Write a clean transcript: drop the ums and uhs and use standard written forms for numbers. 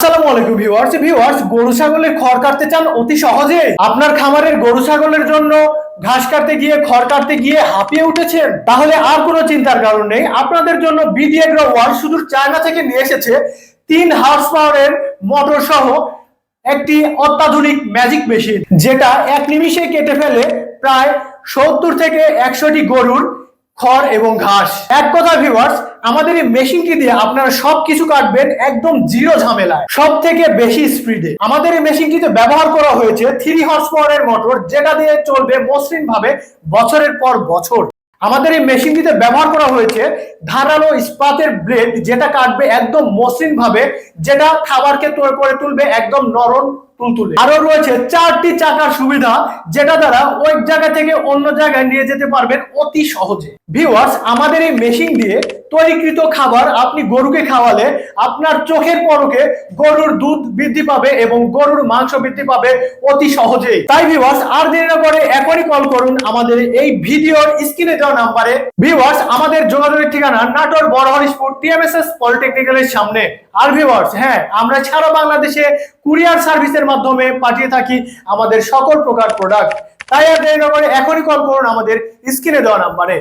আসসালামু আলাইকুম ভিউয়ার্স গরু ছাগলের খড় কাটতে চান অতি সহজে? আপনার খামারের গরু ছাগলের জন্য ঘাস কাটতে গিয়ে খড় কাটতে গিয়ে হাঁপিয়ে উঠেছেন? তাহলে আর কোনো চিন্তার কারণ নেই। আপনাদের জন্য বিডি এগ্রো ওয়ার্ল্ড শুধু চায়না থেকে নিয়ে এসেছে 3 হর্স পাওয়ারের মোটর সহ একটি অত্যাধুনিক ম্যাজিক মেশিন, যেটা এক নিমিষে কেটে ফেলে প্রায় 70 থেকে 100টি গরুর খড় এবং ঘাস। এক কথা ভিউয়ার্স, আমাদের এই মেশিনটি দিয়ে আপনারা সবকিছু কাটবেন একদম জিরো ঝামেলায়, সব থেকে বেশি স্পিডে। আমাদের এই মেশিনটিতে ব্যবহার করা হয়েছে 3 হর্স পাওয়ারের মোটর, যেটা দিয়ে চলবে মসৃণ ভাবে বছরের পর বছর। আমাদের এই মেশিনটিতে ব্যবহার করা হয়েছে ধারালো ইস্পাতের ব্লেড, যেটা কাটবে একদম মসৃণ ভাবে, যেটা খাবারকে তৈরি করে তুলবে একদম নরম তুলতুলে। আরো রয়েছে 4টি চাকার সুবিধা, যেটা দ্বারা ওই জায়গা থেকে অন্য জায়গায় নিয়ে যেতে পারবেন অতি সহজে। ভিউয়ার্স, আমাদের এই মেশিন দিয়ে তৈরিকৃত খাবার আপনি গরুকে খাওয়ালে আপনার চোখের পলকে গরুর দুধ বৃদ্ধি পাবে এবং গরুর মাংস বৃদ্ধি পাবে অতি সহজেই। তাই ভিউয়ার্স, আর দেরি না করে এখনই কল করুন আমাদের এই ভিডিওর স্ক্রিনে দেওয়া নাম্বারে। ভিউয়ার্স, আমাদের যোগাযোগের ঠিকানা নাটোর বড় হরিশপুর টিএমএসএস পলিটেকনিক্যালের সামনে। আর ভিউয়ার্স, হ্যাঁ, আমরা সারা বাংলাদেশে কুরিয়ার সার্ভিসের মাধ্যমে পাঠিয়ে থাকি আমাদের সকল প্রকার প্রোডাক্ট। তাই আর দেরি না করে এখনই কল করুন আমাদের স্ক্রিনে দেওয়া নাম্বারে।